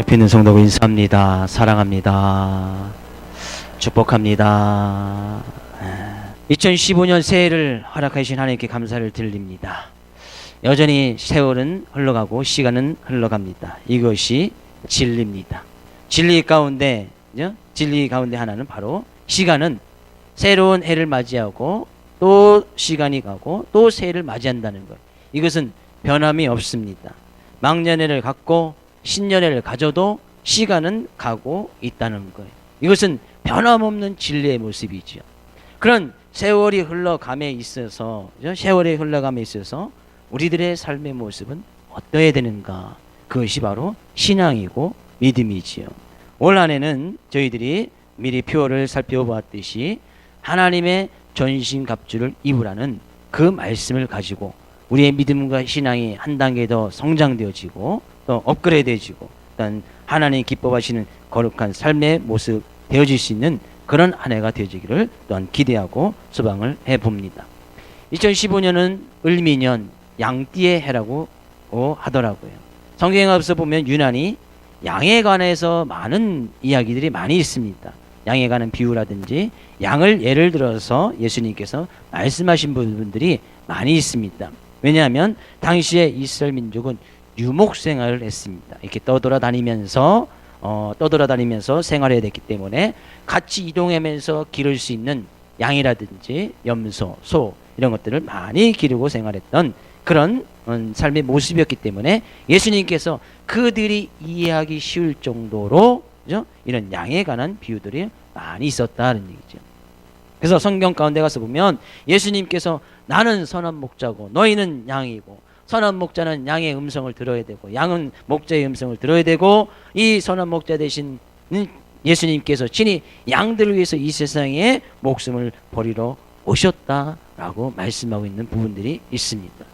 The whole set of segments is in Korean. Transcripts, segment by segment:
앞에 있는 성도 인사합니다. 사랑합니다. 축복합니다. 2015년 새해를 허락하신 하나님께 감사를 드립니다. 여전히 세월은 흘러가고 시간은 흘러갑니다. 이것이 진리입니다. 진리 가운데 하나는 바로 시간은 새로운 해를 맞이하고 또 시간이 가고 또 새해를 맞이한다는 것. 이것은 변함이 없습니다. 망년회를 갖고 신년회를 가져도 시간은 가고 있다는 거예요. 이것은 변함없는 진리의 모습이죠. 그런 세월이 흘러감에 있어서 우리들의 삶의 모습은 어떠해야 되는가? 그것이 바로 신앙이고 믿음이지요. 올 한 해는 저희들이 미리 표를 살펴보았듯이 하나님의 전신갑주를 입으라는 그 말씀을 가지고 우리의 믿음과 신앙이 한 단계 더 성장되어지고 또 업그레이드되어지고 또한 하나님이 기뻐하시는 거룩한 삶의 모습 되어질 수 있는 그런 한 해가 되어지기를 또한 기대하고 소망을 해봅니다. 2015년은 을미년 양띠의 해라고 하더라고요. 성경에 앞서 보면 유난히 양에 관해서 많은 이야기들이 많이 있습니다. 양에 관한 비유라든지 양을 예를 들어서 예수님께서 말씀하신 부분들이 많이 있습니다. 왜냐하면 당시에 이스라엘 민족은 유목 생활을 했습니다. 이렇게 떠돌아다니면서 생활해야 됐기 때문에 같이 이동하면서 기를 수 있는 양이라든지 염소, 소 이런 것들을 많이 기르고 생활했던 그런 삶의 모습이었기 때문에 예수님께서 그들이 이해하기 쉬울 정도로 이런 양에 관한 비유들이 많이 있었다는 얘기죠. 그래서 성경 가운데 가서 보면 예수님께서 나는 선한 목자고 너희는 양이고 선한 목자는 양의 음성을 들어야 되고 양은 목자의 음성을 들어야 되고 이 선한 목자 되신 예수님께서 친히 양들을 위해서 이 세상에 목숨을 버리러 오셨다라고 말씀하고 있는 부분들이 있습니다.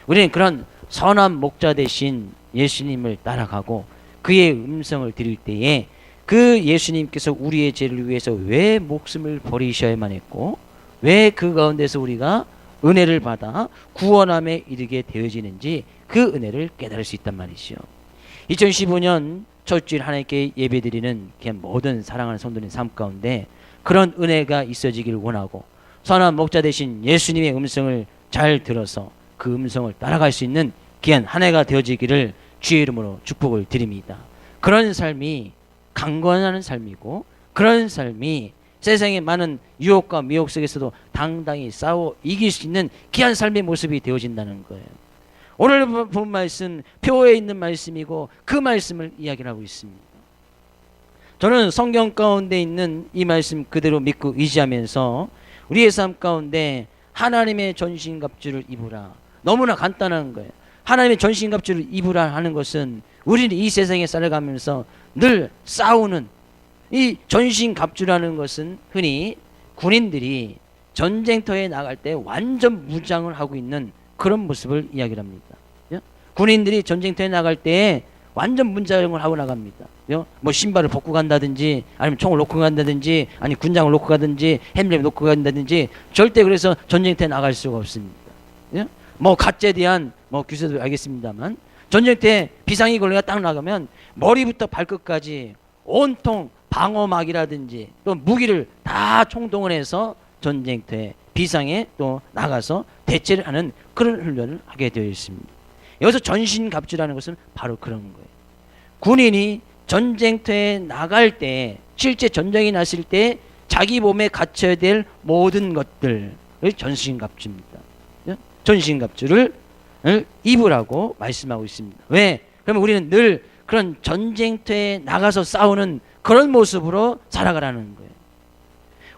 우리는 그런 선한 목자 되신 예수님을 따라가고 그의 음성을 들을 때에 그 예수님께서 우리의 죄를 위해서 왜 목숨을 버리셔야만 했고 왜 그 가운데서 우리가 은혜를 받아 구원함에 이르게 되어지는지 그 은혜를 깨달을 수 있단 말이죠. 2015년 첫 주일 하나님께 예배드리는 모든 사랑하는 성도님 삶 가운데 그런 은혜가 있어지기를 원하고 선한 목자 되신 예수님의 음성을 잘 들어서 그 음성을 따라갈 수 있는 귀한 한 해가 되어지기를 주의 이름으로 축복을 드립니다. 그런 삶이 강건하는 삶이고 그런 삶이 세상의 많은 유혹과 미혹 속에서도 당당히 싸워 이길 수 있는 귀한 삶의 모습이 되어진다는 거예요. 오늘 본 말씀 표에 있는 말씀이고 그 말씀을 이야기를 하고 있습니다. 저는 성경 가운데 있는 이 말씀 그대로 믿고 의지하면서 우리의 삶 가운데 하나님의 전신갑주를 입으라. 너무나 간단한 거예요. 하나님의 전신갑주를 입으라 하는 것은 우리는 이 세상에 살아가면서 늘 싸우는 이 전신갑주라는 것은 흔히 군인들이 전쟁터에 나갈 때 완전 무장을 하고 있는 그런 모습을 이야기를 합니다. 군인들이 전쟁터에 나갈 때 완전 무장을 하고 나갑니다. 뭐 신발을 벗고 간다든지 아니면 총을 놓고 간다든지 아니 군장을 놓고 가든지 헬멧을 놓고 간다든지 절대 그래서 전쟁터에 나갈 수가 없습니다. 뭐 가짜에 대한 규제도 알겠습니다만 전쟁터에 비상이 걸려가 딱 나가면 머리부터 발끝까지 온통 방어막이라든지 또 무기를 다 총동원해서 전쟁터에 비상에 또 나가서 대체를 하는 그런 훈련을 하게 되어 있습니다. 여기서 전신갑주라는 것은 바로 그런 거예요. 군인이 전쟁터에 나갈 때 실제 전쟁이 났을 때 자기 몸에 갖춰야 될 모든 것들을 전신갑주입니다. 전신갑주를 입으라고 말씀하고 있습니다. 왜? 그러면 우리는 늘 그런 전쟁터에 나가서 싸우는 그런 모습으로 살아가라는 거예요.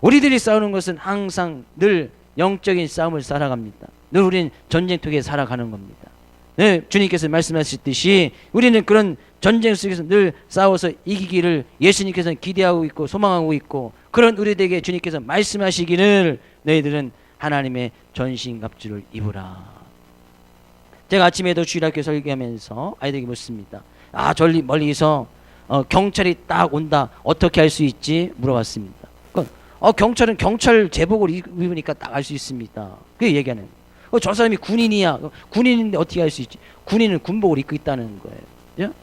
우리들이 싸우는 것은 항상 늘 영적인 싸움을 살아갑니다. 늘 우리는 전쟁터에 살아가는 겁니다. 네, 주님께서 말씀하셨듯이 우리는 그런 전쟁 속에서 늘 싸워서 이기기를 예수님께서는 기대하고 있고 소망하고 있고 그런 우리들에게 주님께서 말씀하시기를 너희들은 하나님의 전신갑주를 입으라. 제가 아침에도 주일학교 설교하면서 아이들에게 묻습니다. 저리 멀리서 경찰이 딱 온다. 어떻게 할 수 있지? 물어봤습니다. 경찰은 경찰 제복을 입으니까 딱 알 수 있습니다. 그게 얘기하는 거예요. 저 사람이 군인이야. 군인인데 어떻게 할 수 있지? 군인은 군복을 입고 있다는 거예요.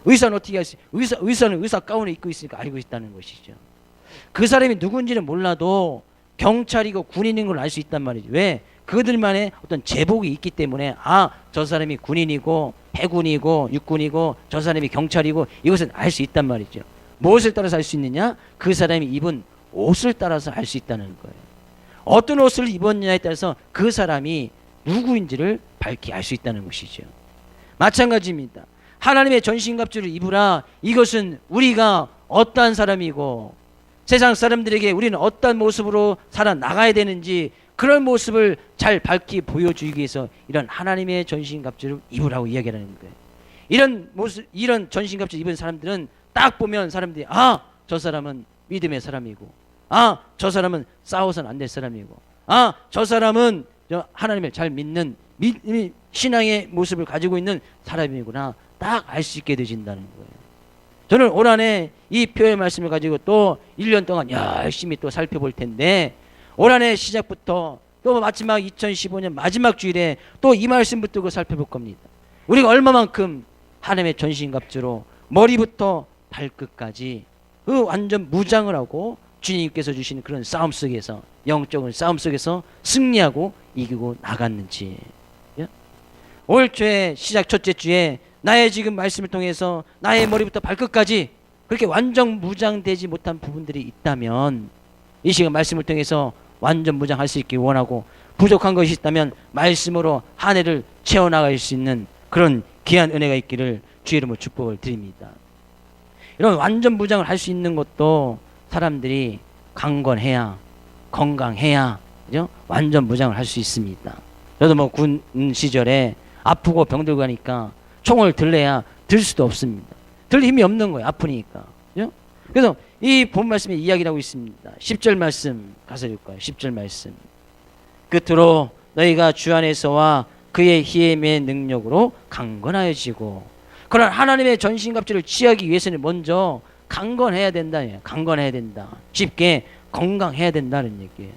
의사는 어떻게 할수 의사는 의사 가운을 입고 있으니까 알고 있다는 것이죠. 그 사람이 누군지는 몰라도 경찰이고 군인인 걸 알 수 있단 말이죠. 왜? 그들만의 어떤 제복이 있기 때문에 저 사람이 군인이고 해군이고 육군이고 저 사람이 경찰이고 이것은 알 수 있단 말이죠. 무엇을 따라서 알 수 있느냐? 그 사람이 입은 옷을 따라서 알 수 있다는 거예요. 어떤 옷을 입었느냐에 따라서 그 사람이 누구인지를 밝히 알 수 있다는 것이죠. 마찬가지입니다. 하나님의 전신갑주를 입으라. 이것은 우리가 어떠한 사람이고 세상 사람들에게 우리는 어떤 모습으로 살아나가야 되는지 그런 모습을 잘 밝히 보여주기 위해서 이런 하나님의 전신갑주를 입으라고 이야기하는 거예요. 이런 모습, 이런 전신갑주 입은 사람들은 딱 보면 사람들이 저 사람은 믿음의 사람이고 저 사람은 싸워서는 안 될 사람이고 저 사람은 하나님을 잘 믿는 신앙의 모습을 가지고 있는 사람이구나 딱 알 수 있게 되진다는 거예요. 저는 올 한해 이 표의 말씀을 가지고 또 1년 동안 열심히 또 살펴볼 텐데 올 한해 시작부터 또 마지막 2015년 마지막 주일에 또 이 말씀 붙들고 살펴볼 겁니다. 우리가 얼마만큼 하나님의 전신갑주로 머리부터 발끝까지 그 완전 무장을 하고 주님께서 주시는 그런 싸움 속에서 영적인 싸움 속에서 승리하고 이기고 나갔는지. 올 초에 시작 첫째 주에 나의 지금 말씀을 통해서 나의 머리부터 발끝까지 그렇게 완전 무장되지 못한 부분들이 있다면 이 시간 말씀을 통해서 완전 무장할 수 있기 원하고 부족한 것이 있다면 말씀으로 한 해를 채워나갈 수 있는 그런 귀한 은혜가 있기를 주의 이름으로 축복을 드립니다. 이런 완전 무장을 할 수 있는 것도 사람들이 강건해야 건강해야 그죠? 완전 무장을 할 수 있습니다. 저도 뭐 군 시절에 아프고 병들고 하니까 총을 들래야 들 수도 없습니다. 들 힘이 없는 거예요. 아프니까. 그죠? 그래서 이 본 말씀에 이야기를 하고 있습니다. 10절 말씀 가서 읽을까요? 10절 말씀. 끝으로 너희가 주 안에서와 그의 힘의 능력으로 강건하여지고 그런 하나님의 전신갑주를 취하기 위해서는 먼저 강건해야 된다. 강건해야 된다. 쉽게 건강해야 된다는 얘기예요.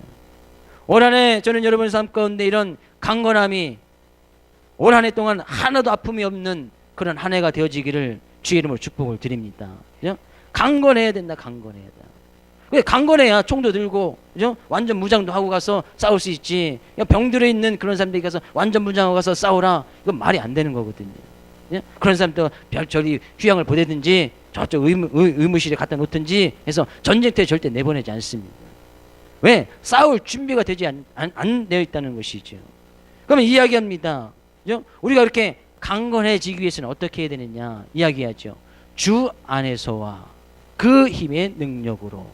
올 한해 저는 여러분의 삶 가운데 이런 강건함이 올 한 해 동안 하나도 아픔이 없는 그런 한 해가 되어지기를 주의 이름으로 축복을 드립니다. 그죠? 강건해야 된다. 강건해야 된다. 왜 강건해야 총도 들고 그죠? 완전 무장도 하고 가서 싸울 수 있지. 병 들어 있는 그런 사람들이 가서 완전 무장하고 가서 싸우라. 이건 말이 안 되는 거거든요. 그죠? 그런 사람들 별저리 휴양을 보내든지 저쪽 의무실에 갖다 놓든지 해서 전쟁터에 절대 내보내지 않습니다. 왜? 싸울 준비가 되지 안 되어 있다는 것이죠. 그러면 이야기합니다. 그죠? 우리가 이렇게 강건해지기 위해서는 어떻게 해야 되느냐 이야기하죠. 주 안에서와 그 힘의 능력으로.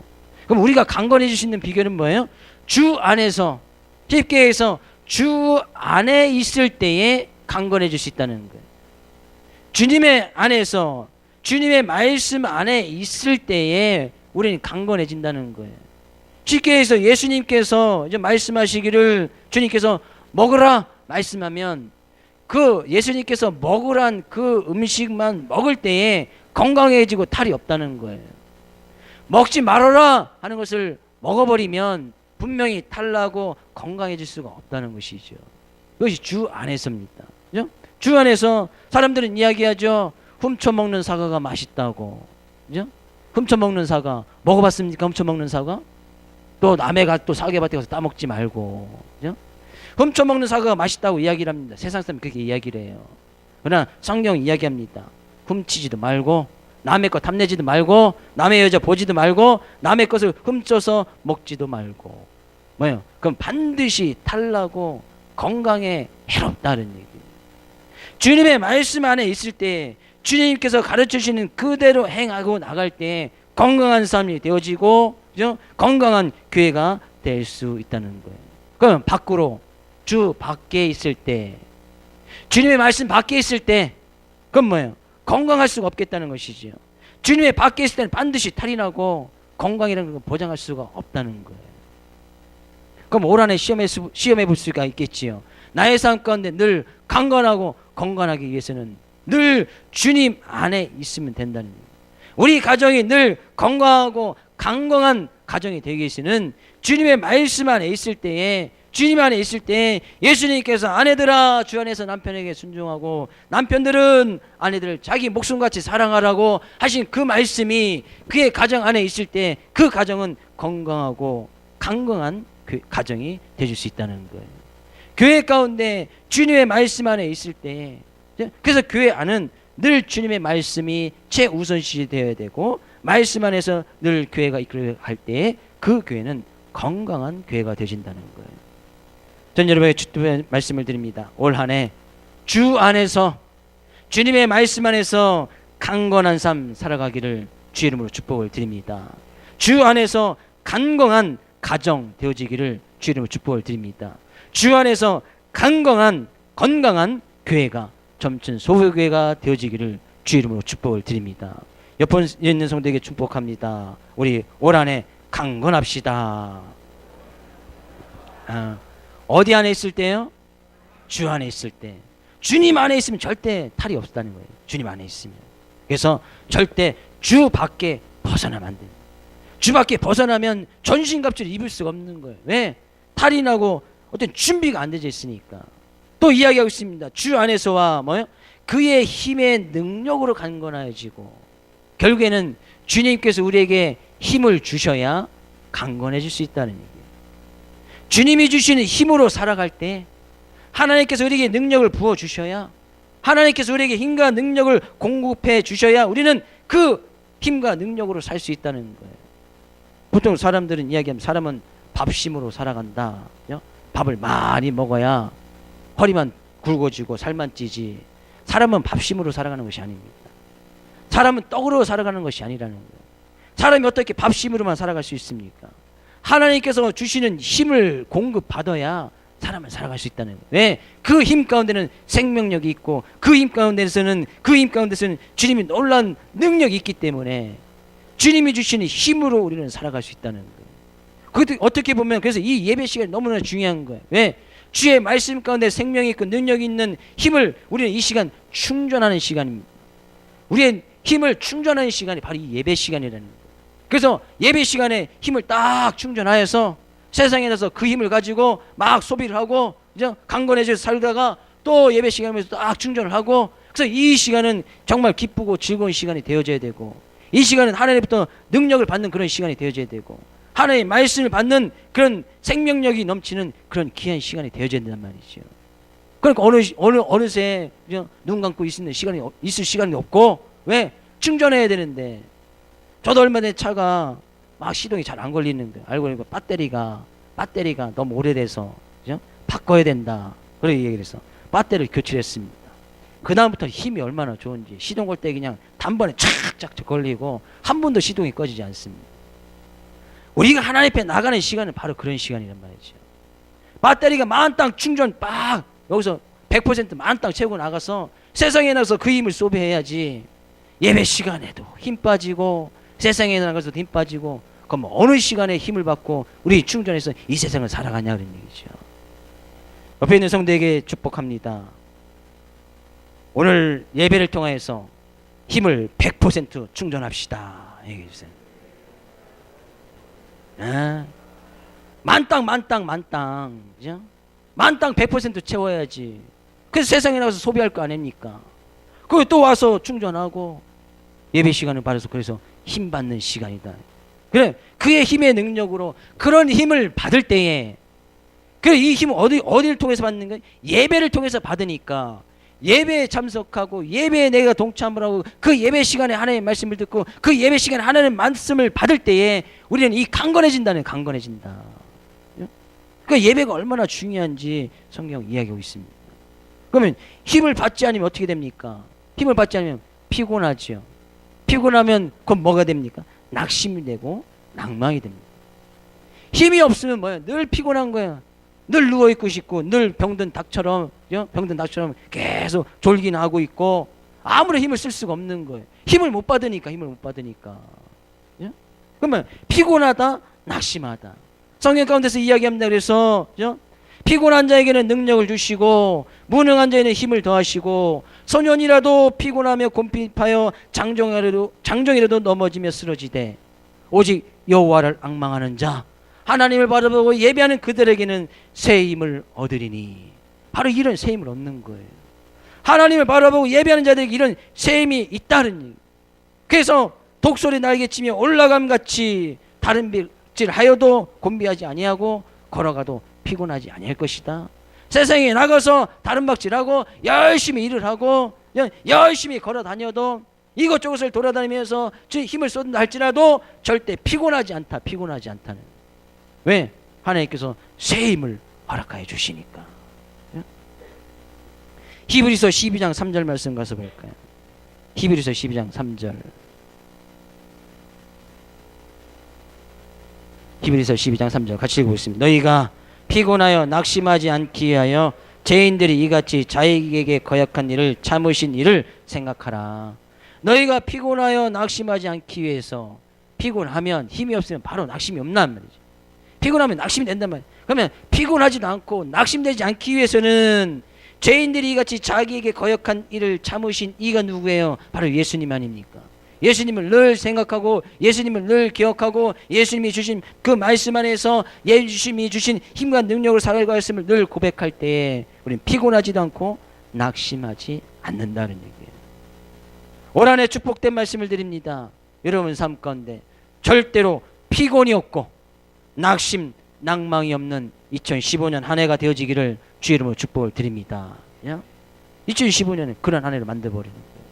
그럼 우리가 강건해질 수 있는 비결은 뭐예요? 주 안에서, 쉽게 해서 주 안에 있을 때에 강건해질 수 있다는 거예요. 주님의 안에서 주님의 말씀 안에 있을 때에 우리는 강건해진다는 거예요. 쉽게 해서 예수님께서 이제 말씀하시기를 주님께서 먹으라 말씀하면 그 예수님께서 먹으란 그 음식만 먹을 때에 건강해지고 탈이 없다는 거예요. 먹지 말아라 하는 것을 먹어버리면 분명히 탈나고 건강해질 수가 없다는 것이죠. 그것이 주 안에서입니다. 그죠? 주 안에서 사람들은 이야기하죠. 훔쳐먹는 사과가 맛있다고. 그죠? 훔쳐먹는 사과 먹어봤습니까? 훔쳐먹는 사과? 또 남의 또 사과밭에 가서 따먹지 말고. 그죠? 훔쳐먹는 사과가 맛있다고 이야기를 합니다. 세상 사람이 그렇게 이야기를 해요. 그러나 성경은 이야기합니다. 훔치지도 말고 남의 것 탐내지도 말고 남의 여자 보지도 말고 남의 것을 훔쳐서 먹지도 말고. 뭐예요? 그럼 반드시 탈나고 건강에 해롭다는 얘기예요. 주님의 말씀 안에 있을 때 주님께서 가르쳐주시는 그대로 행하고 나갈 때 건강한 삶이 되어지고 그죠? 건강한 교회가 될 수 있다는 거예요. 그럼 밖으로 주 밖에 있을 때 주님의 말씀 밖에 있을 때 그건 뭐예요? 건강할 수가 없겠다는 것이죠. 주님의 밖에 있을 때는 반드시 탈이 나고 건강이라는 걸 보장할 수가 없다는 거예요. 그럼 올 한해 시험해 볼 수가 있겠지요. 나의 삶 가운데 늘 강건하고 건강하기 위해서는 늘 주님 안에 있으면 된다는 거예요. 우리 가정이 늘 건강하고 강건한 가정이 되기 위해서는 주님의 말씀 안에 있을 때에 주님 안에 있을 때 예수님께서 아내들아 주 안에서 남편에게 순종하고 남편들은 아내들을 자기 목숨같이 사랑하라고 하신 그 말씀이 그의 가정 안에 있을 때 그 가정은 건강하고 강건한 그 가정이 되줄 수 있다는 거예요. 교회 가운데 주님의 말씀 안에 있을 때, 그래서 교회 안은 늘 주님의 말씀이 최우선시 되어야 되고 말씀 안에서 늘 교회가 이끌어갈 때 그 교회는 건강한 교회가 되신다는 거예요. 전 여러분에게 주님의 말씀을 드립니다. 올 한 해 주 안에서 주님의 말씀 안에서 강건한 삶 살아가기를 주 이름으로 축복을 드립니다. 주 안에서 강건한 가정 되어지기를 주 이름으로 축복을 드립니다. 주 안에서 강건한 건강한 교회가 점천 소교회가 되어지기를 주 이름으로 축복을 드립니다. 옆에 있는 성도에게 축복합니다. 우리 올 한 해 강건합시다. 어디 안에 있을 때요? 주 안에 있을 때. 주님 안에 있으면 절대 탈이 없다는 거예요. 주님 안에 있으면. 그래서 절대 주 밖에 벗어나면 안 돼요. 주 밖에 벗어나면 전신갑주를 입을 수가 없는 거예요. 왜? 탈이 나고 어떤 준비가 안 되어 있으니까. 또 이야기하고 있습니다. 주 안에서와 뭐요? 그의 힘의 능력으로 강건해지고, 결국에는 주님께서 우리에게 힘을 주셔야 강건해질 수 있다는 얘기예요. 주님이 주시는 힘으로 살아갈 때 하나님께서 우리에게 능력을 부어주셔야, 하나님께서 우리에게 힘과 능력을 공급해 주셔야 우리는 그 힘과 능력으로 살 수 있다는 거예요. 보통 사람들은 이야기하면 사람은 밥심으로 살아간다. 밥을 많이 먹어야 허리만 굵어지고 살만 찌지, 사람은 밥심으로 살아가는 것이 아닙니다. 사람은 떡으로 살아가는 것이 아니라는 거예요. 사람이 어떻게 밥심으로만 살아갈 수 있습니까? 하나님께서 주시는 힘을 공급받아야 사람은 살아갈 수 있다는 거예요. 왜? 그 힘 가운데는 생명력이 있고 그 힘 가운데서는 주님이 놀라운 능력이 있기 때문에 주님이 주시는 힘으로 우리는 살아갈 수 있다는 거예요. 그것도 어떻게 보면 그래서 이 예배 시간이 너무나 중요한 거예요. 왜? 주의 말씀 가운데 생명이 있고 능력이 있는 힘을 우리는 이 시간 충전하는 시간입니다. 우리의 힘을 충전하는 시간이 바로 이 예배 시간이라는 거예요. 그래서 예배 시간에 힘을 딱 충전하여서 세상에 나서 그 힘을 가지고 막 소비를 하고 이제 강건해져서 살다가 또 예배 시간에서 딱 충전을 하고, 그래서 이 시간은 정말 기쁘고 즐거운 시간이 되어져야 되고, 이 시간은 하나님부터 능력을 받는 그런 시간이 되어져야 되고, 하나님의 말씀을 받는 그런 생명력이 넘치는 그런 귀한 시간이 되어져야 된단 말이죠. 그러니까 어느새 눈 감고 있을 시간이 없고, 왜? 충전해야 되는데. 저도 얼마 전에 차가 막 시동이 잘 안 걸리는 거예요. 알고 보니까 배터리가 너무 오래돼서 그죠? 바꿔야 된다. 그렇게 얘기를 해서 배터리를 교체했습니다. 그 다음부터 힘이 얼마나 좋은지, 시동 걸 때 그냥 단번에 착착 걸리고 한 번도 시동이 꺼지지 않습니다. 우리가 하나님 앞에 나가는 시간은 바로 그런 시간이란 말이죠. 배터리가 만땅 충전 빡 여기서 100% 만땅 채우고 나가서 세상에 나가서 그 힘을 소비해야지. 예배 시간에도 힘 빠지고 세상에 나가서도 힘 빠지고, 그럼 어느 시간에 힘을 받고 우리 충전해서 이 세상을 살아가냐 그런 얘기죠. 옆에 있는 성도에게 축복합니다. 오늘 예배를 통해서 힘을 100% 충전합시다. 얘기해 주세요. 만땅 그죠? 만땅 100% 채워야지. 그래서 세상에 나가서 소비할 거 아닙니까? 그리고 또 와서 충전하고 예배 시간을 받아서 그래서 힘 받는 시간이다. 그래, 그의 힘의 능력으로 그런 힘을 받을 때에, 그래 이 힘을 어디를 통해서 받는 거야? 예배를 통해서 받으니까 예배에 참석하고 예배에 내가 동참을 하고 그 예배 시간에 하나님의 말씀을 듣고 그 예배 시간에 하나님의 말씀을 받을 때에 우리는 이 강건해진다. 그 예배가 얼마나 중요한지 성경 이야기하고 있습니다. 그러면 힘을 받지 않으면 어떻게 됩니까? 힘을 받지 않으면 피곤하죠. 피곤하면 그건 뭐가 됩니까? 낙심이 되고 낭망이 됩니다. 힘이 없으면 뭐야? 늘 피곤한 거야. 늘 누워있고 싶고 늘 병든 닭처럼 계속 졸기나 하고 있고 아무런 힘을 쓸 수가 없는 거예요. 힘을 못 받으니까. 그러면 피곤하다, 낙심하다. 성경 가운데서 이야기합니다. 그래서 피곤한 자에게는 능력을 주시고 무능한 자에게는 힘을 더하시고 소년이라도 피곤하며 곰핍하여 장정이라도 넘어지며 쓰러지되 오직 여호와를 앙망하는 자 하나님을 바라보고 예배하는 그들에게는 새 힘을 얻으리니. 바로 이런 새 힘을 얻는 거예요. 하나님을 바라보고 예배하는 자들에게 이런 새 힘이 있다는 얘기. 그래서 독소리 날개치며 올라감같이 다른 빛을 하여도 곤비하지 아니하고 걸어가도 피곤하지 아니할 것이다. 세상에 나가서 다른 박질하고 열심히 일을 하고 열심히 걸어 다녀도 이것저것을 돌아다니면서 힘을 쏟는다 할지라도 절대 피곤하지 않다. 피곤하지 않다는. 왜? 하나님께서 새 힘을 허락하여 주시니까. 히브리서 12장 3절 말씀 가서 볼까요? 히브리서 12장 3절. 히브리서 12장 3절 같이 읽어보겠습니다. 너희가 피곤하여 낙심하지 않기 위하여 죄인들이 이같이 자기에게 거역한 일을 참으신 일을 생각하라. 너희가 피곤하여 낙심하지 않기 위해서, 피곤하면 힘이 없으면 바로 낙심이 없단 말이죠. 피곤하면 낙심이 된단 말이에요. 그러면 피곤하지도 않고 낙심되지 않기 위해서는 죄인들이 이같이 자기에게 거역한 일을 참으신 이가 누구예요? 바로 예수님 아닙니까? 예수님을 늘 생각하고 예수님을 늘 기억하고 예수님이 주신 그 말씀 안에서 예수님이 주신 힘과 능력으로 살아가였음을 늘 고백할 때에 우리는 피곤하지도 않고 낙심하지 않는다는 얘기예요. 올 한해 축복된 말씀을 드립니다. 여러분 삶 가운데 절대로 피곤이 없고 낙심, 낭망이 없는 2015년 한 해가 되어지기를 주의 이름으로 축복을 드립니다. 2015년은 그런 한 해를 만들어버리는 거예요.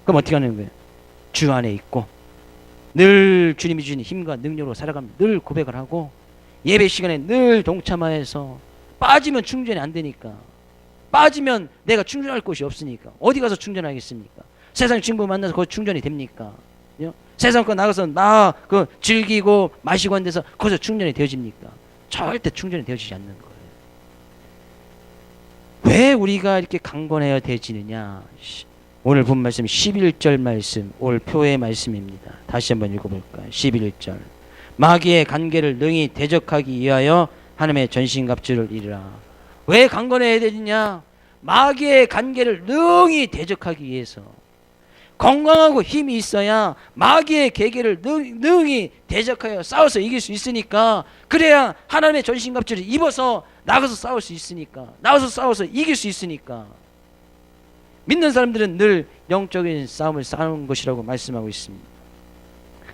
그럼 어떻게 하는 거예요? 주 안에 있고 늘 주님이 주신 힘과 능력으로 살아가면 늘 고백을 하고 예배 시간에 늘 동참하여서 빠지면 충전이 안 되니까, 빠지면 내가 충전할 곳이 없으니까 어디 가서 충전하겠습니까? 세상 친구 만나서 거기 충전이 됩니까? 세상 거 나가서 그 즐기고 마시고 한 데서 거기서 충전이 되어집니까? 절대 충전이 되어지지 않는 거예요. 왜 우리가 이렇게 강건해야 되지느냐? 오늘 본 말씀 11절 말씀, 올 표의 말씀입니다. 다시 한번 읽어볼까요? 11절. 마귀의 간계를 능히 대적하기 위하여 하나님의 전신갑주를 이루라. 왜 강건해야 되느냐? 마귀의 간계를 능히 대적하기 위해서. 건강하고 힘이 있어야 마귀의 계계를 능히 대적하여 싸워서 이길 수 있으니까, 그래야 하나님의 전신갑주를 입어서 나가서 싸울 수 있으니까, 나가서 싸워서 이길 수 있으니까. 믿는 사람들은 늘 영적인 싸움을 싸우는 것이라고 말씀하고 있습니다.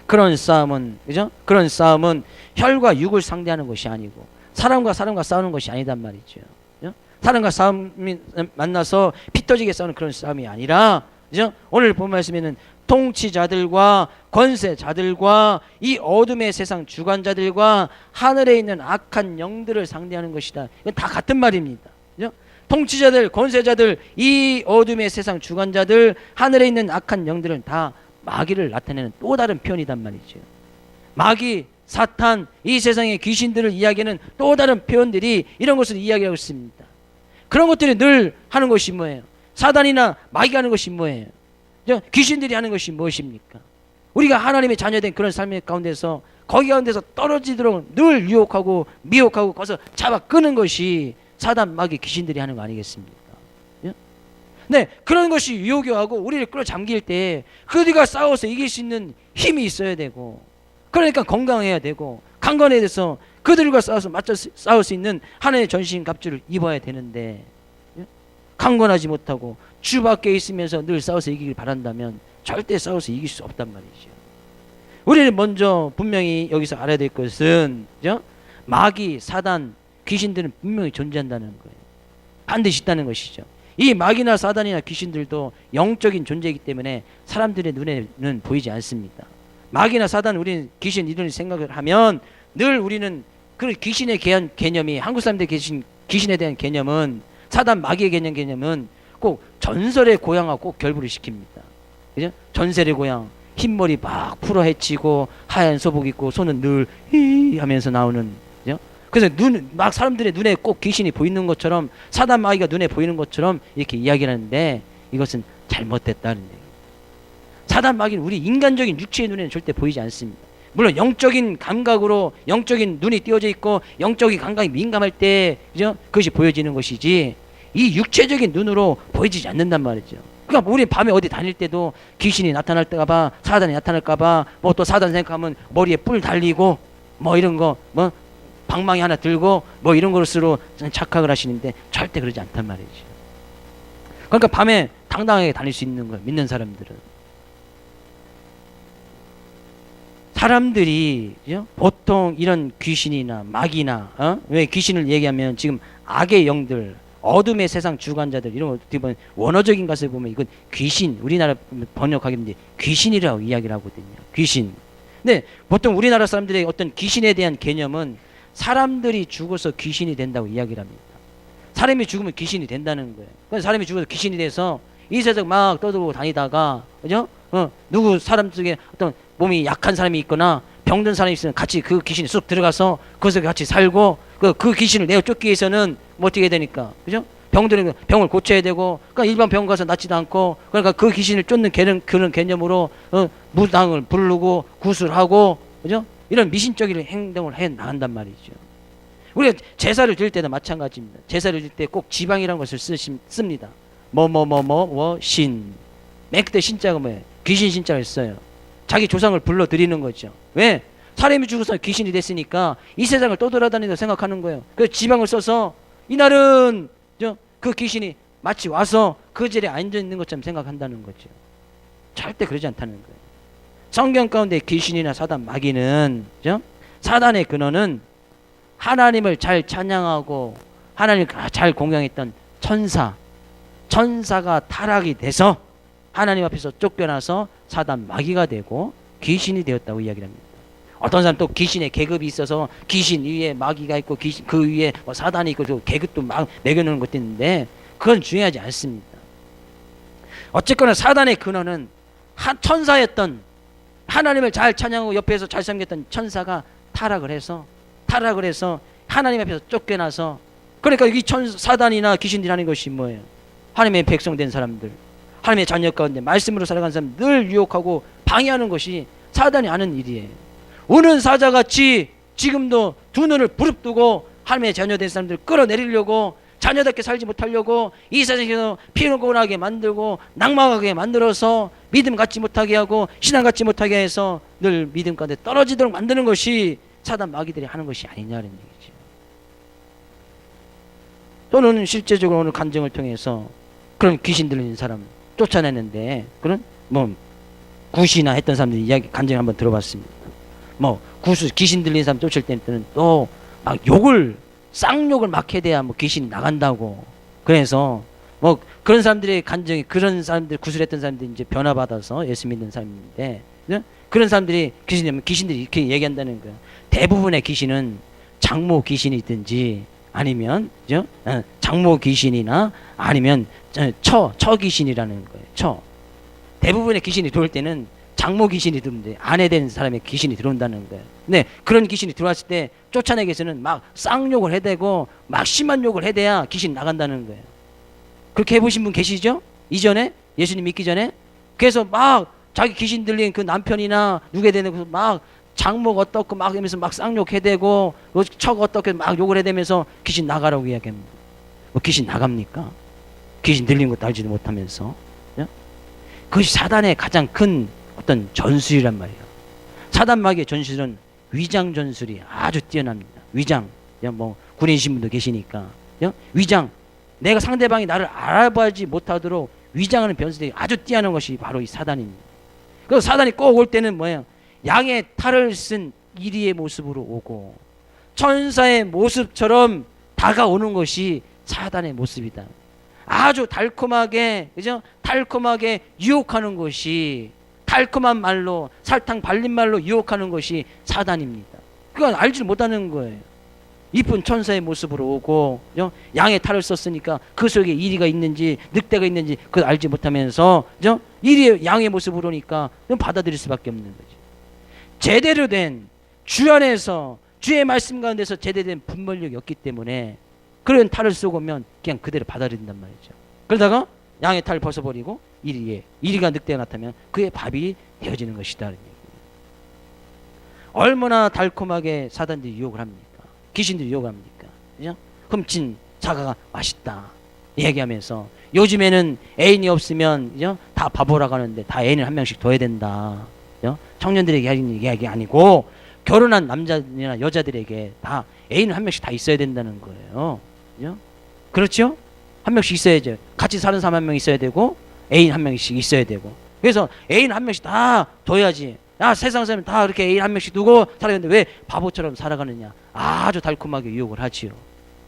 그런 싸움은, 그죠? 그런 싸움은 혈과 육을 상대하는 것이 아니고 사람과 싸우는 것이 아니단 말이죠. 그죠? 사람과 싸움이 만나서 피 터지게 싸우는 그런 싸움이 아니라, 그죠? 오늘 본 말씀에는 통치자들과 권세자들과 이 어둠의 세상 주관자들과 하늘에 있는 악한 영들을 상대하는 것이다. 이건 다 같은 말입니다. 그죠? 통치자들, 권세자들, 이 어둠의 세상 주관자들, 하늘에 있는 악한 영들은 다 마귀를 나타내는 또 다른 표현이단 말이죠. 마귀, 사탄, 이 세상의 귀신들을 이야기하는 또 다른 표현들이 이런 것을 이야기하고 있습니다. 그런 것들이 늘 하는 것이 뭐예요? 사단이나 마귀가 하는 것이 뭐예요? 귀신들이 하는 것이 무엇입니까? 우리가 하나님의 자녀된 그런 삶의 가운데서 거기 가운데서 떨어지도록 늘 유혹하고 미혹하고 거기서 잡아 끄는 것이 사단, 마귀, 귀신들이 하는 거 아니겠습니까? 네, 그런 것이 유혹하고 우리를 끌어잠길 때 그들과 싸워서 이길 수 있는 힘이 있어야 되고, 그러니까 건강해야 되고 강건해야 돼서 그들과 싸워서 맞춰 싸울 수 있는 하나님의 전신갑주를 입어야 되는데, 강건하지 못하고 주 밖에 있으면서 늘 싸워서 이기길 바란다면 절대 싸워서 이길 수 없단 말이죠. 우리는 먼저 분명히 여기서 알아야 될 것은, 그죠? 마귀, 사단, 귀신들은 분명히 존재한다는 거예요. 반드시 있다는 것이죠. 이 마귀나 사단이나 귀신들도 영적인 존재이기 때문에 사람들의 눈에는 보이지 않습니다. 마귀나 사단, 우리는 귀신 이런 생각을 하면 늘 우리는 그 귀신에 대한 개념이, 한국 사람들의 귀신에 대한 개념은, 사단, 마귀의 개념은 꼭 전설의 고향하고 꼭 결부를 시킵니다. 그죠? 전설의 고향, 흰머리 막 풀어 헤치고 하얀 소복 입고 손은 늘 히 하면서 나오는, 그죠? 그래서 막 사람들의 눈에 꼭 귀신이 보이는 것처럼, 사단, 마귀가 눈에 보이는 것처럼 이렇게 이야기를 하는데 이것은 잘못됐다는 얘기예요. 사단, 마귀는 우리 인간적인 육체의 눈에는 절대 보이지 않습니다. 물론 영적인 감각으로, 영적인 눈이 띄어져 있고 영적인 감각이 민감할 때, 그죠? 그것이 보여지는 것이지 이 육체적인 눈으로 보여지지 않는단 말이죠. 그러니까 우리 밤에 어디 다닐 때도 귀신이 나타날까봐, 사단이 나타날까봐, 뭐 또 사단 생각하면 머리에 뿔 달리고 뭐 이런 거, 뭐 방망이 하나 들고 뭐 이런 것으로 착각을 하시는데 절대 그러지 않단 말이죠. 그러니까 밤에 당당하게 다닐 수 있는 거예요. 믿는 사람들은. 사람들이 보통 이런 귀신이나 마귀나 왜 귀신을 얘기하면 지금 악의 영들, 어둠의 세상 주관자들 이런 거 어떻게 보면 원어적인 것을 보면 이건 귀신, 우리나라 번역하기인데 귀신이라고 이야기를 하거든요. 귀신. 근데 보통 우리나라 사람들의 어떤 귀신에 대한 개념은 사람들이 죽어서 귀신이 된다고 이야기를 합니다. 사람이 죽으면 귀신이 된다는 거예요. 그래서 사람이 죽어서 귀신이 돼서 이 세상 막 떠들고 다니다가, 그죠? 누구 사람 속에 어떤 몸이 약한 사람이 있거나 병든 사람이 있으면 같이 그 귀신이 쑥 들어가서 거기서 같이 살고 그 귀신을 내어 쫓기 위해서는 뭐 어떻게 되니까, 그죠? 병들은 병을 고쳐야 되고, 그러니까 일반 병원 가서 낫지도 않고, 그러니까 그 귀신을 쫓는 그런 개념으로 무당을 부르고 구슬하고, 그죠? 이런 미신적인 행동을 해 나간단 말이죠. 우리가 제사를 드릴 때도 마찬가지입니다. 제사를 드릴 때 꼭 지방이라는 것을 씁니다. 신. 맨 그때 신자가 뭐예요? 귀신 신자를 써요. 자기 조상을 불러 드리는 거죠. 왜? 사람이 죽어서 귀신이 됐으니까 이 세상을 떠돌아다닌다고 생각하는 거예요. 그래서 지방을 써서 이날은 그 귀신이 마치 와서 그 자리에 앉아 있는 것처럼 생각한다는 거죠. 절대 그러지 않다는 거예요. 성경 가운데 귀신이나 사단, 마귀는 사단의 근원은 하나님을 잘 찬양하고 하나님을 잘 공경했던 천사가 타락이 돼서 하나님 앞에서 쫓겨나서 사단, 마귀가 되고 귀신이 되었다고 이야기를 합니다. 어떤 사람 또 귀신의 계급이 있어서 귀신 위에 마귀가 있고 그 위에 사단이 있고 또 계급도 막 매겨놓는 것도 있는데 그건 중요하지 않습니다. 어쨌거나 사단의 근원은 천사였던 하나님을 잘 찬양하고 옆에서 잘 섬겼던 천사가 타락을 해서 하나님 앞에서 쫓겨나서, 그러니까 이 사단이나 귀신이라는 것이 뭐예요? 하나님의 백성된 사람들, 하나님의 자녀 가운데 말씀으로 살아가는 사람 늘 유혹하고 방해하는 것이 사단이 하는 일이에요. 우는 사자같이 지금도 두 눈을 부릅뜨고 하나님의 자녀된 사람들 끌어내리려고, 자녀답게 살지 못하려고 이 세상에서 피곤하게 만들고 낭망하게 만들어서 믿음 갖지 못하게 하고 신앙 갖지 못하게 해서 늘 믿음 가운데 떨어지도록 만드는 것이 사단 마귀들이 하는 것이 아니냐는 얘기죠. 또는 실제적으로 오늘 간증을 통해서 그런 귀신 들리는 사람 쫓아내는데, 그런 굿이나 했던 사람들이 이야기 간증을 한번 들어봤습니다. 귀신 들리는 사람 쫓을 때는 또 막 쌍욕을 막 해대야 귀신 나간다고. 그래서 그런 사람들의 간증이, 그런 사람들 구슬했던 사람들이 이제 변화받아서 예수 믿는 사람인데, 그런 사람들이 귀신들이 이렇게 얘기한다는 거예요. 대부분의 귀신은 장모 귀신이든지 아니면 장모 귀신이나 아니면 처 귀신이라는 거예요. 대부분의 귀신이 들어올 때는 장모 귀신이 들어오는데 아내 된 사람의 귀신이 들어온다는 거예요. 근데 그런 귀신이 들어왔을 때 쫓아내기 위해서는 막 쌍욕을 해대고 막 심한 욕을 해대야 귀신 나간다는 거예요. 그렇게 해보신 분 계시죠? 이전에? 예수님 믿기 전에? 그래서 막 자기 귀신 들린 그 남편이나 누게 되는 거 막 장모가 어떻고 막 하면서 막 쌍욕 해대고 처가 어떻게 막 욕을 해대면서 귀신 나가라고 이야기합니다. 귀신 나갑니까? 귀신 들린 것도 알지도 못하면서. 그것이 사단의 가장 큰 어떤 전술이란 말이에요. 사단 마귀의 전술은 위장 전술이 아주 뛰어납니다. 위장. 군인이신 분도 계시니까. 위장. 내가 상대방이 나를 알아보지 못하도록 위장하는 변수들이 아주 뛰어난 것이 바로 이 사단입니다. 그래서 사단이 꼭 올 때는 뭐예요? 양의 탈을 쓴 이리의 모습으로 오고 천사의 모습처럼 다가오는 것이 사단의 모습이다. 아주 달콤하게, 그죠? 달콤하게 유혹하는 것이, 달콤한 말로, 설탕 발린 말로 유혹하는 것이 사단입니다. 그건 알지를 못하는 거예요. 이쁜 천사의 모습으로 오고, 그죠? 양의 탈을 썼으니까 그 속에 이리가 있는지 늑대가 있는지 그걸 알지 못하면서, 그죠? 이리 양의 모습으로 오니까 받아들일 수밖에 없는 거죠. 제대로 된 주 안에서 주의 말씀 가운데서 제대로 된 분별력이 없기 때문에 그런 탈을 쓰고 오면 그냥 그대로 받아들인단 말이죠. 그러다가 양의 탈을 벗어버리고 이리가 늑대가 나타나면 그의 밥이 되어지는 것이다. 얼마나 달콤하게 사단들이 유혹을 합니까? 귀신들이 유혹을 합니까? 그죠? 흠친 사과가 맛있다 얘기하면서 요즘에는 애인이 없으면, 그죠? 다 바보라고 하는데 다 애인을 한 명씩 둬야 된다. 그죠? 청년들에게 하는 이야기 아니고 결혼한 남자나 여자들에게 다 애인은 한 명씩 다 있어야 된다는 거예요. 그죠? 그렇죠? 한 명씩 있어야죠. 같이 사는 사람 한 명 있어야 되고 애인 한 명씩 있어야 되고. 그래서 애인 한 명씩 다 둬야지. 야, 세상 사람 다 이렇게 애인 한 명씩 두고 살아가는데 왜 바보처럼 살아가느냐. 아주 달콤하게 유혹을 하지요.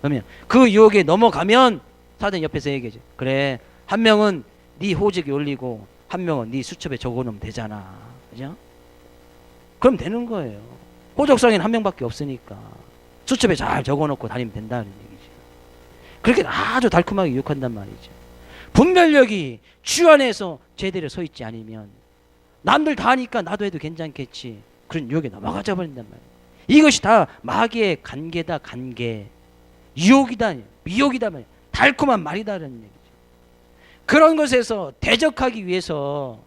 그러면 그 유혹에 넘어가면 사단 옆에서 얘기하죠. 그래, 한 명은 네 호적에 올리고 한 명은 네 수첩에 적어놓으면 되잖아. 그죠? 그럼 되는 거예요. 호적상에는 한 명밖에 없으니까 수첩에 잘 적어놓고 다니면 된다는 얘기죠. 그렇게 아주 달콤하게 유혹한단 말이죠. 분별력이 주 안에서 제대로 서 있지 않으면 남들 다 하니까 나도 해도 괜찮겠지, 그런 유혹에 넘어가자 버린단 말이에요. 이것이 다 마귀의 관계다. 관계. 유혹이다, 미혹이다 말이에요. 달콤한 말이다라는 얘기죠. 그런 것에서 대적하기 위해서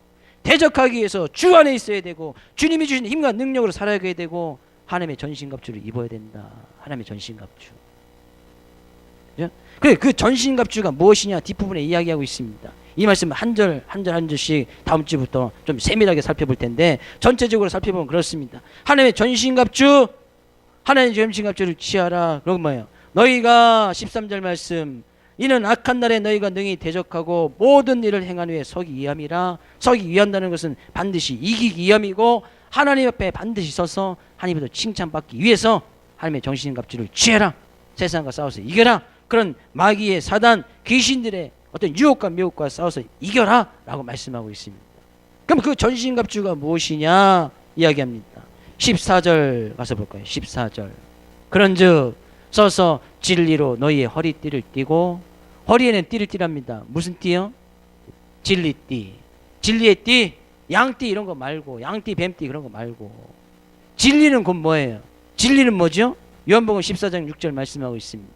주 안에 있어야 되고 주님이 주신 힘과 능력으로 살아야 되고 하나님의 전신갑주를 입어야 된다. 하나님의 전신갑주. 그래, 그 전신갑주가 무엇이냐 뒷부분에 이야기하고 있습니다. 이 말씀 한 절씩 다음 주부터 좀 세밀하게 살펴볼 텐데 전체적으로 살펴보면 그렇습니다. 하나님의 전신갑주, 하나님의 전신갑주를 취하라. 그건 뭐예요? 너희가 13절 말씀, 이는 악한 날에 너희가 능히 대적하고 모든 일을 행한 후에 서기 위함이라. 서기 위한다는 것은 반드시 이기기 위함이고 하나님 옆에 반드시 서서 하나님으로부터 칭찬받기 위해서 하나님의 전신갑주를 취해라. 세상과 싸워서 이겨라. 그런 마귀의 사단 귀신들의 어떤 유혹과 미혹과 싸워서 이겨라 라고 말씀하고 있습니다. 그럼 그 전신갑주가 무엇이냐 이야기합니다. 14절 가서 볼까요? 14절. 그런즉 서서 진리로 너희의 허리띠를 띠고, 허리에는 띠를 띠랍니다. 무슨 띠요? 진리띠. 진리의 띠, 양띠 이런 거 말고, 양띠, 뱀띠 그런 거 말고. 진리는 곧 뭐예요? 진리는 뭐죠? 요한복음 14장 6절 말씀하고 있습니다.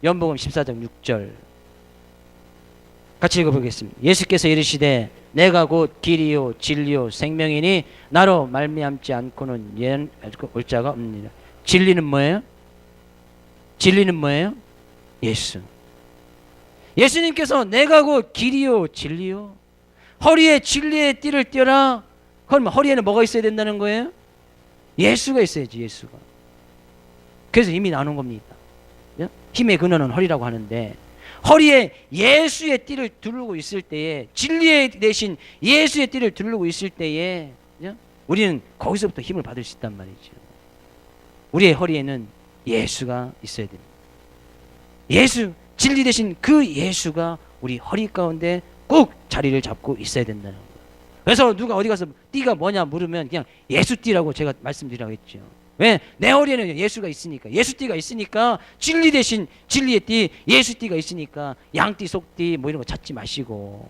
요한복음 14장 6절 같이 읽어보겠습니다. 예수께서 이르시되 내가 곧 길이요 진리요 생명이니 나로 말미암지 않고는 올 자가 없느니라. 진리는 뭐예요? 진리는 뭐예요? 예수. 예수님께서 내가 곧 길이요 진리요, 허리에 진리의 띠를 띠어라. 그러면 허리에는 뭐가 있어야 된다는 거예요? 예수가 있어야지. 예수가. 그래서 힘이 나는 겁니다. 힘의 근원은 허리라고 하는데 허리에 예수의 띠를 두르고 있을 때에, 진리의 대신 예수의 띠를 두르고 있을 때에 우리는 거기서부터 힘을 받을 수 있단 말이죠. 우리의 허리에는 예수가 있어야 됩니다. 예수, 진리 대신 그 예수가 우리 허리 가운데 꼭 자리를 잡고 있어야 된다는 거예요. 그래서 누가 어디 가서 띠가 뭐냐 물으면 그냥 예수띠라고 제가 말씀드리라고 했죠. 왜? 내 허리에는 예수가 있으니까, 예수띠가 있으니까. 진리 대신 진리의 띠, 예수띠가 있으니까 양띠, 속띠 뭐 이런 거 찾지 마시고,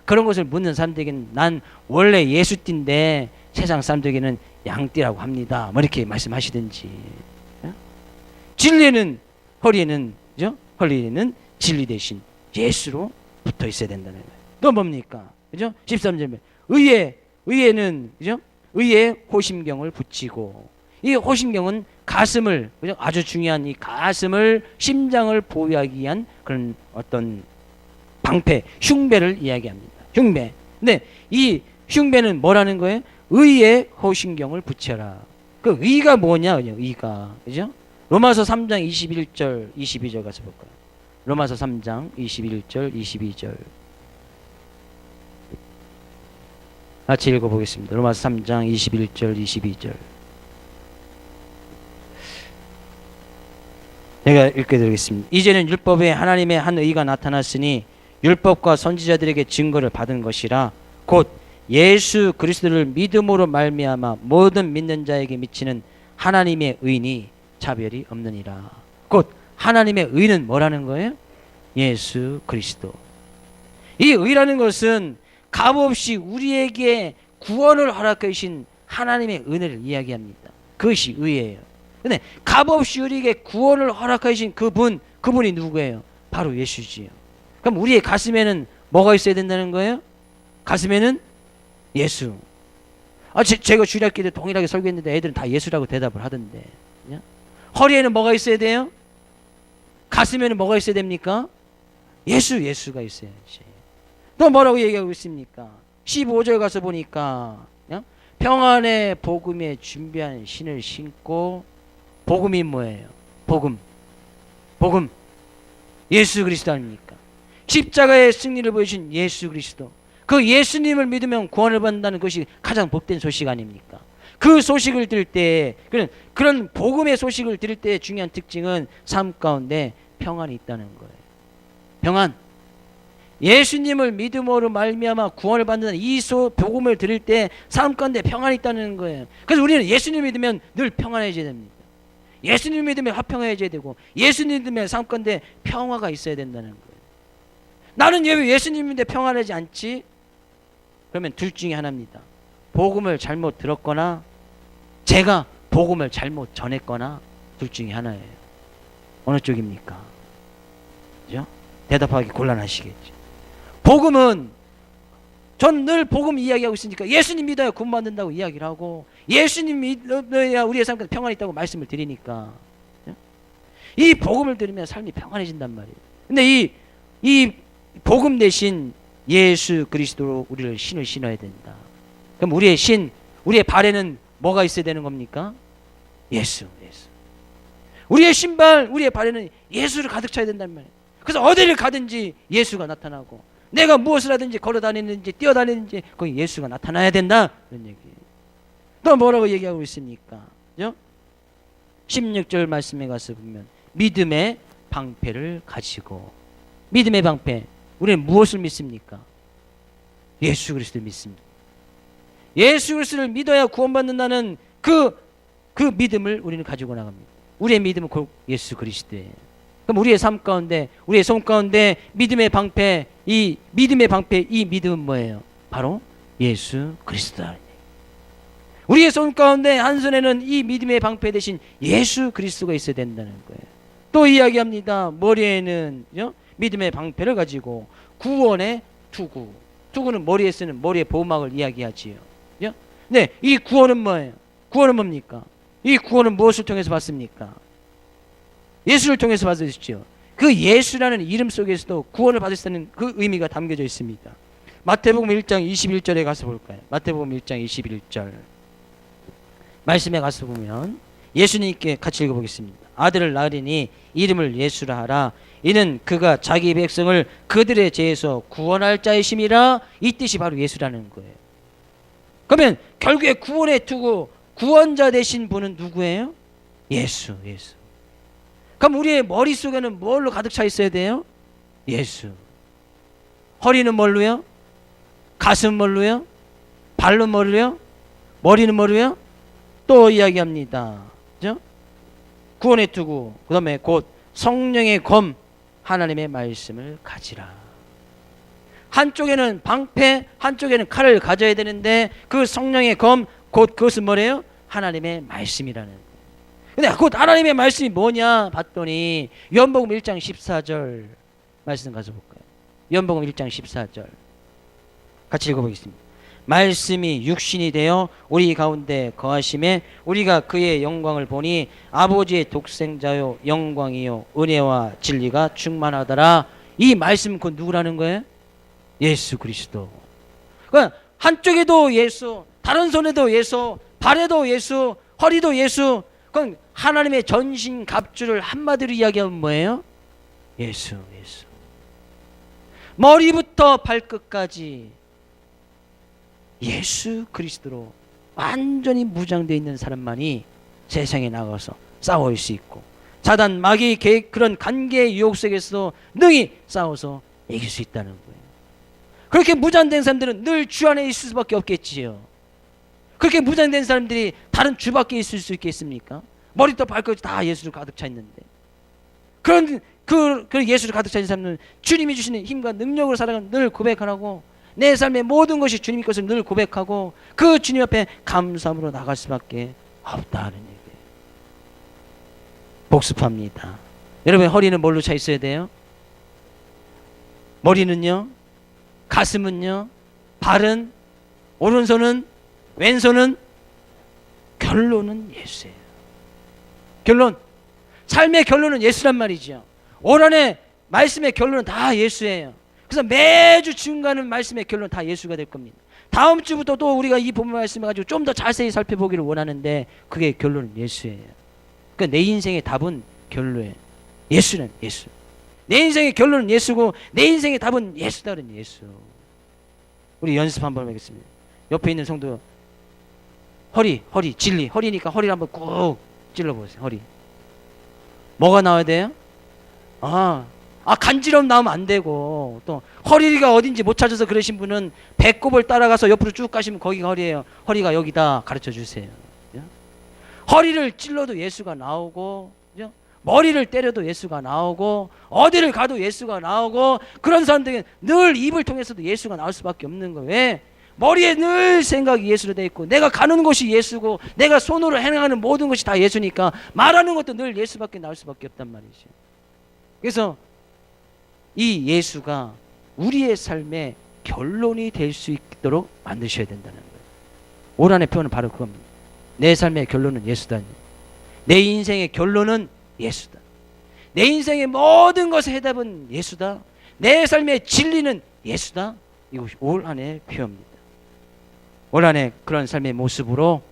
그런 것을 묻는 사람들에게는 난 원래 예수띠인데 세상 사람들에게는 양띠라고 합니다, 뭐 이렇게 말씀하시든지. 진리에는 허리에는, 그죠? 허리에는 진리 대신 예수로 붙어 있어야 된다는 거예요. 또 뭡니까? 그죠? 13절에 의에는, 그죠? 의에 호심경을 붙이고, 이 호심경은 가슴을, 그죠? 아주 중요한 이 가슴을, 심장을 보호하기 위한 그런 어떤 방패, 흉배를 이야기합니다. 흉배. 근데 이 흉배는 뭐라는 거예요? 의에 호심경을 붙여라. 그 의가 뭐냐? 의가, 그죠? 로마서 3장 21절, 22절 가서 볼까요? 로마서 3장 21절, 22절. 같이 읽어보겠습니다. 로마서 3장 21절, 22절. 제가 읽어드리겠습니다. 이제는 율법에 하나님의 한 의가 나타났으니 율법과 선지자들에게 증거를 받은 것이라. 곧 예수 그리스도를 믿음으로 말미암아 모든 믿는 자에게 미치는 하나님의 의니 차별이 없느니라. 곧 하나님의 의는 뭐라는 거예요? 예수 그리스도. 이 의라는 것은 값없이 우리에게 구원을 허락해 주신 하나님의 은혜를 이야기합니다. 그것이 의예요. 근데 값없이 우리에게 구원을 허락해 주신 그분이 누구예요? 바로 예수지요. 그럼 우리의 가슴에는 뭐가 있어야 된다는 거예요? 가슴에는 예수. 제가 주일학교 때 동일하게 설교했는데 애들은 다 예수라고 대답을 하던데. 허리에는 뭐가 있어야 돼요? 가슴에는 뭐가 있어야 됩니까? 예수가 있어야지. 또 뭐라고 얘기하고 있습니까? 15절 가서 보니까 평안의 복음에 준비한 신을 신고, 복음이 뭐예요? 복음, 복음, 예수 그리스도 아닙니까? 십자가의 승리를 보여주신 예수 그리스도, 그 예수님을 믿으면 구원을 받는다는 것이 가장 복된 소식 아닙니까? 그 소식을 들을 때, 그런 복음의 소식을 들을 때 중요한 특징은 삶 가운데 평안이 있다는 거예요. 평안. 예수님을 믿음으로 말미암아 구원을 받는 이 복음을 들을 때 삶 가운데 평안이 있다는 거예요. 그래서 우리는 예수님을 믿으면 늘 평안해져야 됩니다. 예수님을 믿으면 화평해져야 되고, 예수님을 믿으면 삶 가운데 평화가 있어야 된다는 거예요. 나는 왜 예수님 믿는데 평안하지 않지? 그러면 둘 중에 하나입니다. 복음을 잘못 들었거나 제가 복음을 잘못 전했거나 둘 중에 하나예요. 어느 쪽입니까? 그죠? 대답하기 곤란하시겠죠. 복음은 전 늘 복음 이야기하고 있으니까 예수님 믿어야 구원받는다고 이야기를 하고, 예수님 믿어야 우리의 삶 가운데 평안이 있다고 말씀을 드리니까 이 복음을 들으면 삶이 평안해진단 말이에요. 근데 이 복음 대신 예수 그리스도로 우리를 신을 신어야 된다. 그럼 우리의 발에는 뭐가 있어야 되는 겁니까? 예수. 우리의 신발, 우리의 발에는 예수를 가득 차야 된단 말이에요. 그래서 어디를 가든지 예수가 나타나고, 내가 무엇을 하든지 걸어다니는지 뛰어다니는지 거기 예수가 나타나야 된다. 그런 얘기예요. 또 뭐라고 얘기하고 있습니까? 그죠? 16절 말씀에 가서 보면 믿음의 방패를 가지고, 믿음의 방패, 우리는 무엇을 믿습니까? 예수 그리스도를 믿습니다. 예수 그리스도를 믿어야 구원받는다는 그 믿음을 우리는 가지고 나갑니다. 우리의 믿음은 곧 예수 그리스도예요. 그럼 우리의 삶 가운데, 우리의 손 가운데 믿음의 방패, 이 믿음은 뭐예요? 바로 예수 그리스도다. 우리의 손 가운데 한 손에는 이 믿음의 방패 대신 예수 그리스도가 있어야 된다는 거예요. 또 이야기합니다. 머리에는 믿음의 방패를 가지고 구원의 투구는 머리에 쓰는 머리의 보호막을 이야기하지요. 네, 이 구원은 뭐예요? 구원은 뭡니까? 이 구원은 무엇을 통해서 받습니까? 예수를 통해서 받으시죠. 그 예수라는 이름 속에서도 구원을 받을 수 있는 그 의미가 담겨져 있습니다. 마태복음 1장 21절에 가서 볼까요? 마태복음 1장 21절 말씀에 가서 보면 예수님께 같이 읽어보겠습니다. 아들을 낳으리니 이름을 예수라 하라. 이는 그가 자기 백성을 그들의 죄에서 구원할 자이심이라. 이 뜻이 바로 예수라는 거예요. 그러면 결국에 구원의 투구, 구원자 되신 분은 누구예요? 예수. 그럼 우리의 머릿속에는 뭘로 가득 차 있어야 돼요? 예수. 허리는 뭘로요? 가슴은 뭘로요? 발은 뭘로요? 머리는 뭘로요? 또 이야기합니다. 그죠? 구원의 투구, 그 다음에 곧 성령의 검, 하나님의 말씀을 가지라. 한쪽에는 방패, 한쪽에는 칼을 가져야 되는데 그 성령의 검, 곧 그것은 뭐래요? 하나님의 말씀이라는 거예요. 근데 곧 하나님의 말씀이 뭐냐 봤더니 요한복음 1장 14절 말씀 가서 볼까요? 요한복음 1장 14절 같이 읽어보겠습니다. 말씀이 육신이 되어 우리 가운데 거하심에 우리가 그의 영광을 보니 아버지의 독생자요 영광이요 은혜와 진리가 충만하더라. 이 말씀은 곧 누구라는 거예요? 예수 그리스도. 그러니까 한쪽에도 예수, 다른 손에도 예수, 발에도 예수, 허리도 예수. 그건 하나님의 전신 갑주를 한마디로 이야기하면 뭐예요? 예수. 머리부터 발끝까지 예수 그리스도로 완전히 무장되어 있는 사람만이 세상에 나가서 싸울 수 있고, 사단 마귀 그런 관계의 유혹 속에서도 능히 싸워서 이길 수 있다는 거예요. 그렇게 무장된 사람들은 늘 주 안에 있을 수밖에 없겠지요. 그렇게 무장된 사람들이 다른 주 밖에 있을 수 있겠습니까? 머리부터 발끝까지 다 예수를 가득 차 있는데, 그런 그 예수를 가득 차 있는 사람은 주님이 주시는 힘과 능력으로 살아가는 늘 고백하라고, 내 삶의 모든 것이 주님 것을 늘 고백하고 그 주님 앞에 감사함으로 나갈 수밖에 없다는 얘기예요. 복습합니다. 여러분, 허리는 뭘로 차 있어야 돼요? 머리는요? 가슴은요? 발은? 오른손은? 왼손은? 결론은 예수예요. 결론, 삶의 결론은 예수란 말이죠. 올 한해 말씀의 결론은 다 예수예요. 그래서 매주 증가하는 말씀의 결론은 다 예수가 될 겁니다. 다음 주부터 또 우리가 이 본문 말씀을 가지고 좀 더 자세히 살펴보기를 원하는데 그게 결론은 예수예요. 그러니까 내 인생의 답은 결론에 예수는 예수. 내 인생의 결론은 예수고 내 인생의 답은 예수다. 그런 예수. 우리 연습 한번 하겠습니다. 옆에 있는 성도 허리 진리. 허리니까 허리를 한번 꾹 찔러보세요. 허리. 뭐가 나와야 돼요? 간지럼 나오면 안 되고, 또 허리가 어딘지 못 찾아서 그러신 분은 배꼽을 따라가서 옆으로 쭉 가시면 거기가 허리예요. 허리가 여기다 가르쳐 주세요. 허리를 찔러도 예수가 나오고, 머리를 때려도 예수가 나오고, 어디를 가도 예수가 나오고, 그런 사람들은 늘 입을 통해서도 예수가 나올 수밖에 없는 거예요. 왜? 머리에 늘 생각이 예수로 돼 있고, 내가 가는 곳이 예수고, 내가 손으로 행하는 모든 것이 다 예수니까 말하는 것도 늘 예수밖에 나올 수밖에 없단 말이죠. 그래서 이 예수가 우리의 삶의 결론이 될 수 있도록 만드셔야 된다는 거예요. 올 한해 표현은 바로 그겁니다. 내 삶의 결론은 예수다. 내 인생의 결론은 예수다. 내 인생의 모든 것의 해답은 예수다. 내 삶의 진리는 예수다. 이것이 올 한해의 표현입니다. 올 한해 그런 삶의 모습으로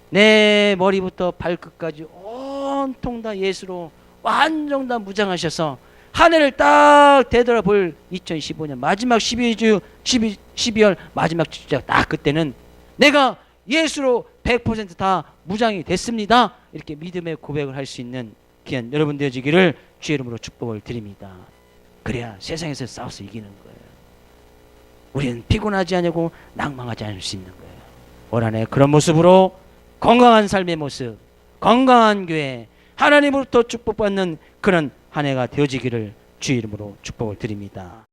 내 머리부터 발끝까지 온통 다 예수로 완전 다 무장하셔서 한 해를 딱 되돌아볼 2015년 마지막 12월 마지막 주자 딱 그때는 내가 예수로 100% 다 무장이 됐습니다. 이렇게 믿음의 고백을 할 수 있는 귀한 여러분 되어지기를 주의 이름으로 축복을 드립니다. 그래야 세상에서 싸워서 이기는 거예요. 우리는 피곤하지 않고 낭망하지 않을 수 있는 거예요. 올 한해 그런 모습으로 건강한 삶의 모습, 건강한 교회, 하나님으로부터 축복받는 그런 한 해가 되어지기를 주의 이름으로 축복을 드립니다.